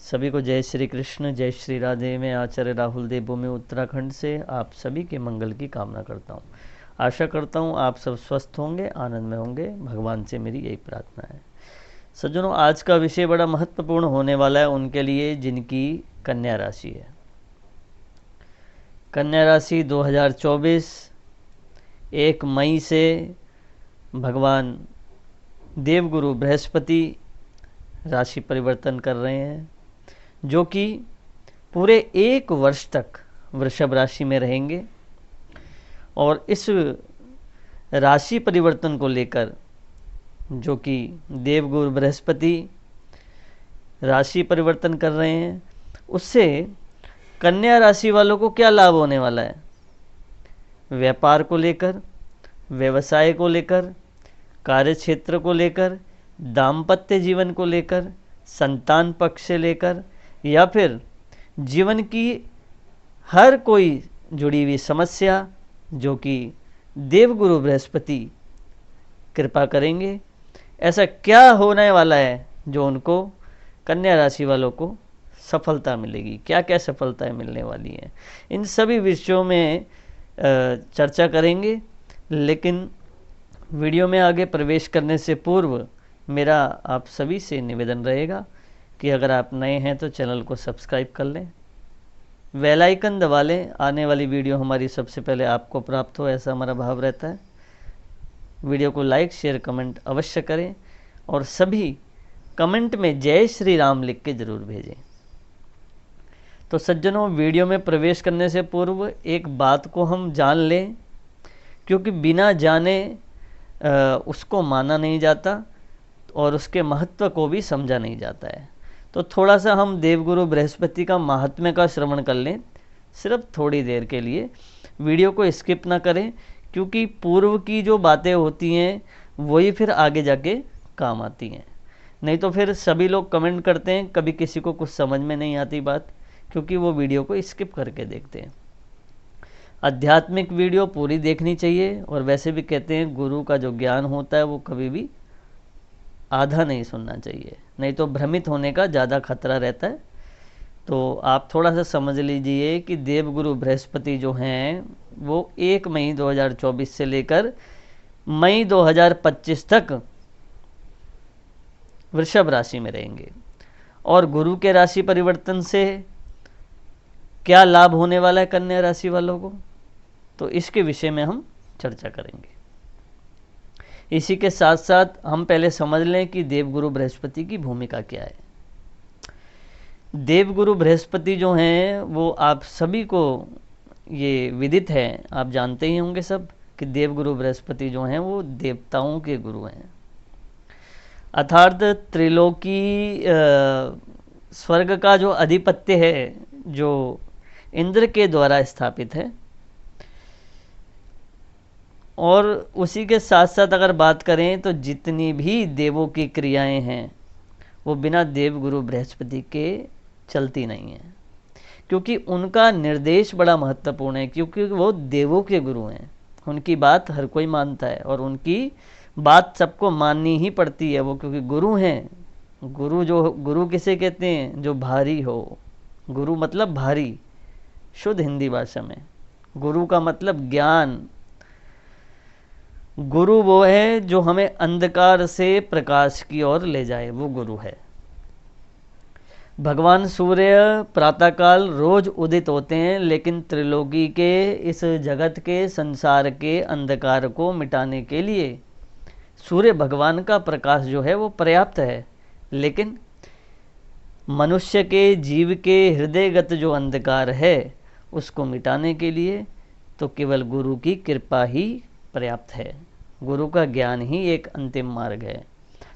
सभी को जय श्री कृष्ण, जय श्री राधे। मैं आचार्य राहुल देव भूमि उत्तराखंड से आप सभी के मंगल की कामना करता हूँ। आशा करता हूँ आप सब स्वस्थ होंगे, आनंद में होंगे। भगवान से मेरी यही प्रार्थना है। सज्जनों, आज का विषय बड़ा महत्वपूर्ण होने वाला है उनके लिए जिनकी कन्या राशि है। कन्या राशि 2024 1 मई से भगवान देवगुरु बृहस्पति राशि परिवर्तन कर रहे हैं, जो कि पूरे 1 वर्ष तक वृषभ राशि में रहेंगे। और इस राशि परिवर्तन को लेकर, जो कि देवगुरु बृहस्पति राशि परिवर्तन कर रहे हैं, उससे कन्या राशि वालों को क्या लाभ होने वाला है। व्यापार को लेकर, व्यवसाय को लेकर, कार्यक्षेत्र को लेकर, दाम्पत्य जीवन को लेकर, संतान पक्ष से लेकर, या फिर जीवन की हर कोई जुड़ी हुई समस्या, जो कि देवगुरु बृहस्पति कृपा करेंगे। ऐसा क्या होने वाला है जो उनको कन्या राशि वालों को सफलता मिलेगी, क्या क्या सफलताएं मिलने वाली हैं, इन सभी विषयों में चर्चा करेंगे। लेकिन वीडियो में आगे प्रवेश करने से पूर्व मेरा आप सभी से निवेदन रहेगा कि अगर आप नए हैं तो चैनल को सब्सक्राइब कर लें, बेल आइकन दबा लें। आने वाली वीडियो हमारी सबसे पहले आपको प्राप्त हो, ऐसा हमारा भाव रहता है। वीडियो को लाइक, शेयर, कमेंट अवश्य करें और सभी कमेंट में जय श्री राम लिख के ज़रूर भेजें। तो सज्जनों, वीडियो में प्रवेश करने से पूर्व एक बात को हम जान लें, क्योंकि बिना जाने उसको माना नहीं जाता और उसके महत्व को भी समझा नहीं जाता है। तो थोड़ा सा हम देवगुरु बृहस्पति का महात्म्य का श्रवण कर लें, सिर्फ थोड़ी देर के लिए। वीडियो को स्किप ना करें, क्योंकि पूर्व की जो बातें होती हैं वही फिर आगे जाके काम आती हैं। नहीं तो फिर सभी लोग कमेंट करते हैं, कभी किसी को कुछ समझ में नहीं आती बात, क्योंकि वो वीडियो को स्किप करके देखते हैं। आध्यात्मिक वीडियो पूरी देखनी चाहिए। और वैसे भी कहते हैं गुरु का जो ज्ञान होता है वो कभी भी आधा नहीं सुनना चाहिए, नहीं तो भ्रमित होने का ज़्यादा खतरा रहता है। तो आप थोड़ा सा समझ लीजिए कि देवगुरु बृहस्पति जो हैं वो 1 मई 2024 से लेकर मई 2025 तक वृषभ राशि में रहेंगे। और गुरु के राशि परिवर्तन से क्या लाभ होने वाला है कन्या राशि वालों को, तो इसके विषय में हम चर्चा करेंगे। इसी के साथ साथ हम पहले समझ लें कि देवगुरु बृहस्पति की भूमिका क्या है। देवगुरु बृहस्पति जो हैं वो आप सभी को ये विदित है, आप जानते ही होंगे सब, कि देवगुरु बृहस्पति जो हैं वो देवताओं के गुरु हैं। अर्थात त्रिलोकी स्वर्ग का जो अधिपत्य है, जो इंद्र के द्वारा स्थापित है। और उसी के साथ साथ अगर बात करें तो जितनी भी देवों की क्रियाएं हैं वो बिना देवगुरु बृहस्पति के चलती नहीं हैं, क्योंकि उनका निर्देश बड़ा महत्वपूर्ण है, क्योंकि वो देवों के गुरु हैं। उनकी बात हर कोई मानता है और उनकी बात सबको माननी ही पड़ती है, वो क्योंकि गुरु हैं। गुरु किसे कहते हैं? जो भारी हो। गुरु मतलब भारी, शुद्ध हिंदी भाषा में। गुरु का मतलब ज्ञान। गुरु वो है जो हमें अंधकार से प्रकाश की ओर ले जाए, वो गुरु है। भगवान सूर्य प्रातःकाल रोज उदित होते हैं, लेकिन त्रिलोकी के, इस जगत के, संसार के अंधकार को मिटाने के लिए सूर्य भगवान का प्रकाश जो है वो पर्याप्त है। लेकिन मनुष्य के, जीव के हृदयगत जो अंधकार है उसको मिटाने के लिए तो केवल गुरु की कृपा ही पर्याप्त है। गुरु का ज्ञान ही एक अंतिम मार्ग है।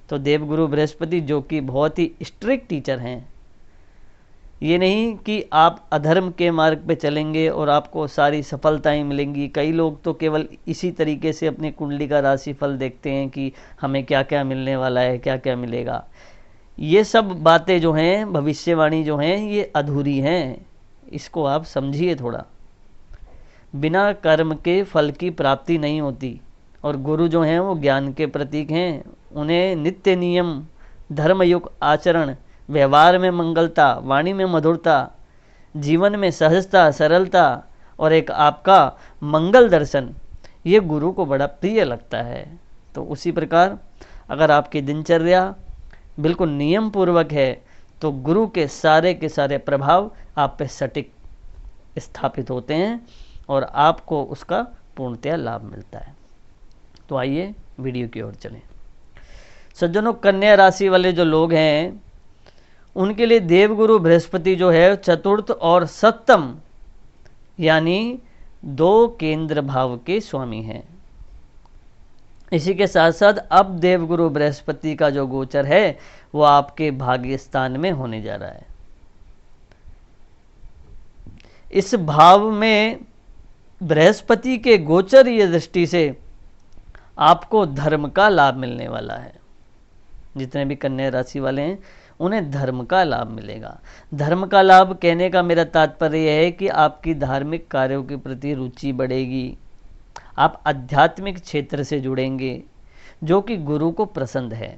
तो देवगुरु बृहस्पति जो कि बहुत ही स्ट्रिक्ट टीचर हैं, ये नहीं कि आप अधर्म के मार्ग पे चलेंगे और आपको सारी सफलताएं मिलेंगी। कई लोग तो केवल इसी तरीके से अपनी कुंडली का राशिफल देखते हैं कि हमें क्या क्या मिलने वाला है, क्या क्या मिलेगा। ये सब बातें जो हैं, भविष्यवाणी जो हैं, ये अधूरी हैं। इसको आप समझिए थोड़ा। बिना कर्म के फल की प्राप्ति नहीं होती। और गुरु जो हैं वो ज्ञान के प्रतीक हैं। उन्हें नित्य नियम, धर्मयुक्त आचरण, व्यवहार में मंगलता, वाणी में मधुरता, जीवन में सहजता, सरलता और एक आपका मंगल दर्शन, ये गुरु को बड़ा प्रिय लगता है। तो उसी प्रकार अगर आपकी दिनचर्या बिल्कुल नियम पूर्वक है तो गुरु के सारे प्रभाव आप पे सटीक स्थापित होते हैं और आपको उसका पूर्णतया लाभ मिलता है। तो आइए वीडियो की ओर चलें। सज्जनों, कन्या राशि वाले जो लोग हैं उनके लिए देवगुरु बृहस्पति जो है चतुर्थ और सप्तम यानी 2 केंद्र भाव के स्वामी हैं। इसी के साथ साथ अब देवगुरु बृहस्पति का जो गोचर है वो आपके भाग्य स्थान में होने जा रहा है। इस भाव में बृहस्पति के गोचरीय दृष्टि से आपको धर्म का लाभ मिलने वाला है। जितने भी कन्या राशि वाले हैं उन्हें धर्म का लाभ मिलेगा। धर्म का लाभ कहने का मेरा तात्पर्य यह है कि आपकी धार्मिक कार्यों के प्रति रुचि बढ़ेगी, आप आध्यात्मिक क्षेत्र से जुड़ेंगे जो कि गुरु को पसंद है।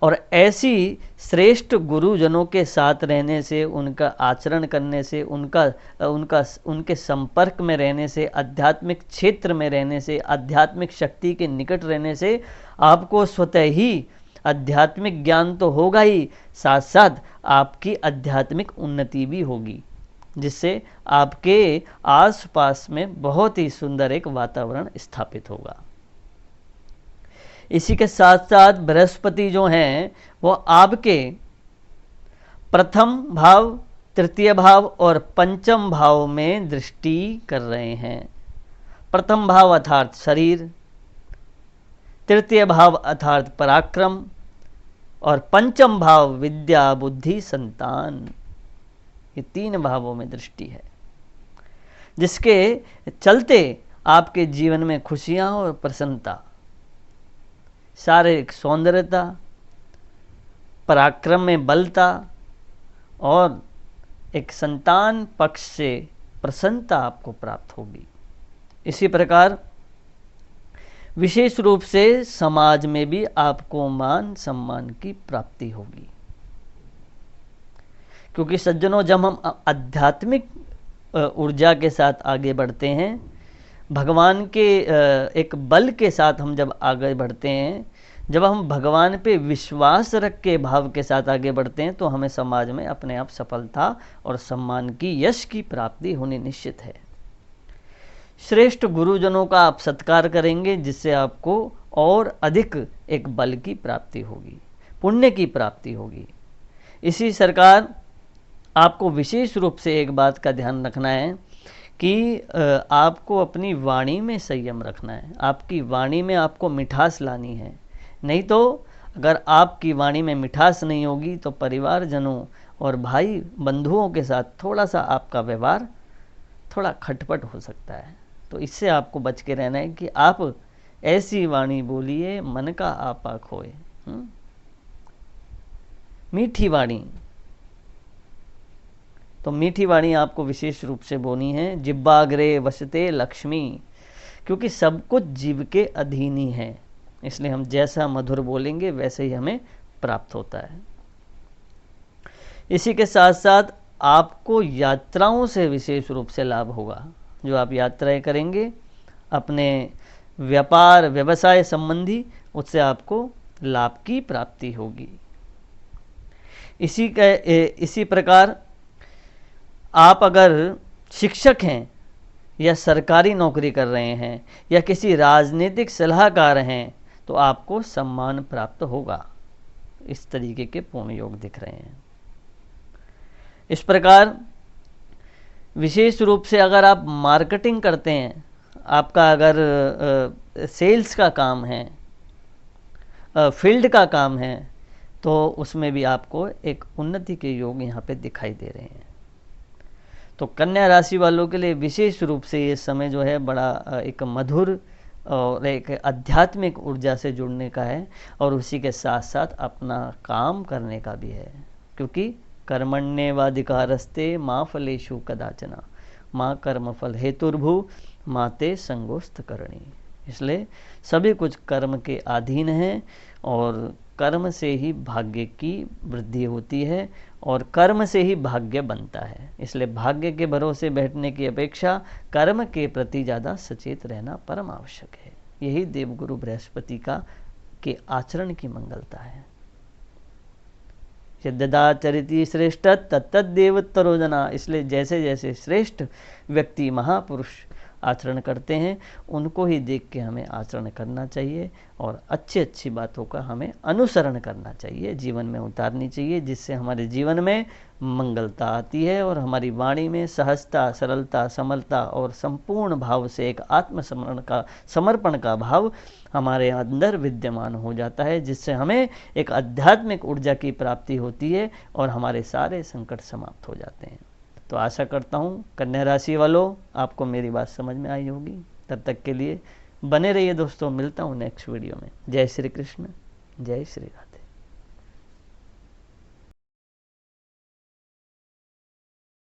और ऐसी श्रेष्ठ गुरुजनों के साथ रहने से, उनका आचरण करने से, उनके संपर्क में रहने से, आध्यात्मिक क्षेत्र में रहने से, आध्यात्मिक शक्ति के निकट रहने से आपको स्वतः ही आध्यात्मिक ज्ञान तो होगा ही, साथ साथ आपकी आध्यात्मिक उन्नति भी होगी, जिससे आपके आसपास में बहुत ही सुंदर एक वातावरण स्थापित होगा। इसी के साथ साथ बृहस्पति जो हैं वो आपके प्रथम भाव, तृतीय भाव और पंचम भाव में दृष्टि कर रहे हैं। प्रथम भाव अर्थात शरीर, तृतीय भाव अर्थात पराक्रम और पंचम भाव विद्या, बुद्धि, संतान, ये 3 भावों में दृष्टि है, जिसके चलते आपके जीवन में खुशियां और प्रसन्नता, शारीरिक सौंदर्यता, पराक्रम में बलता और एक संतान पक्ष से प्रसन्नता आपको प्राप्त होगी। इसी प्रकार विशेष रूप से समाज में भी आपको मान सम्मान की प्राप्ति होगी, क्योंकि सज्जनों, जब हम आध्यात्मिक ऊर्जा के साथ आगे बढ़ते हैं, भगवान के एक बल के साथ हम जब आगे बढ़ते हैं, जब हम भगवान पे विश्वास रख के भाव के साथ आगे बढ़ते हैं, तो हमें समाज में अपने आप सफलता और सम्मान की, यश की प्राप्ति होनी निश्चित है। श्रेष्ठ गुरुजनों का आप सत्कार करेंगे, जिससे आपको और अधिक एक बल की प्राप्ति होगी, पुण्य की प्राप्ति होगी। इसी सरकार आपको विशेष रूप से एक बात का ध्यान रखना है कि आपको अपनी वाणी में संयम रखना है। आपकी वाणी में आपको मिठास लानी है, नहीं तो अगर आपकी वाणी में मिठास नहीं होगी तो परिवारजनों और भाई बंधुओं के साथ थोड़ा सा आपका व्यवहार थोड़ा खटपट हो सकता है। तो इससे आपको बच के रहना है कि आप ऐसी वाणी बोलिए मन का आपा खोए। मीठी वाणी, तो मीठी वाणी आपको विशेष रूप से बोनी है। जिब्बाग्रे वसते लक्ष्मी, क्योंकि सब कुछ जीव के अधीन ही है, इसलिए हम जैसा मधुर बोलेंगे वैसे ही हमें प्राप्त होता है। इसी के साथ साथ आपको यात्राओं से विशेष रूप से लाभ होगा। जो आप यात्राएं करेंगे अपने व्यापार व्यवसाय संबंधी, उससे आपको लाभ की प्राप्ति होगी। इसी प्रकार आप अगर शिक्षक हैं या सरकारी नौकरी कर रहे हैं या किसी राजनीतिक सलाहकार हैं तो आपको सम्मान प्राप्त होगा। इस तरीके के पूर्ण योग दिख रहे हैं। इस प्रकार विशेष रूप से अगर आप मार्केटिंग करते हैं, आपका अगर सेल्स का काम है, फील्ड का काम है, तो उसमें भी आपको एक उन्नति के योग यहाँ पे दिखाई दे रहे हैं। तो कन्या राशि वालों के लिए विशेष रूप से ये समय जो है बड़ा एक मधुर और एक आध्यात्मिक ऊर्जा से जुड़ने का है, और उसी के साथ साथ अपना काम करने का भी है, क्योंकि कर्मण्येवाधिकारस्ते माँ फलेषु कदाचन माँ कर्मफल हेतुर्भु माते संगोस्त करणी। इसलिए सभी कुछ कर्म के अधीन हैं और कर्म से ही भाग्य की वृद्धि होती है और कर्म से ही भाग्य बनता है। इसलिए भाग्य के भरोसे बैठने की अपेक्षा कर्म के प्रति ज़्यादा सचेत रहना परम आवश्यक है। यही देवगुरु बृहस्पति का के आचरण की मंगलता है। यद्यदाचरिति श्रेष्ठ तत्तद्देवोत्तरो जना। इसलिए जैसे जैसे श्रेष्ठ व्यक्ति महापुरुष आचरण करते हैं उनको ही देख के हमें आचरण करना चाहिए और अच्छी अच्छी बातों का हमें अनुसरण करना चाहिए, जीवन में उतारनी चाहिए, जिससे हमारे जीवन में मंगलता आती है और हमारी वाणी में सहजता, सरलता, समलता और संपूर्ण भाव से एक समर्पण का भाव हमारे अंदर विद्यमान हो जाता है, जिससे हमें एक आध्यात्मिक ऊर्जा की प्राप्ति होती है और हमारे सारे संकट समाप्त हो जाते हैं। तो आशा करता हूँ कन्या राशि वालों आपको मेरी बात समझ में आई होगी। तब तक के लिए बने रहिए दोस्तों, मिलता हूँ नेक्स्ट वीडियो में। जय श्री कृष्ण, जय श्री राधे।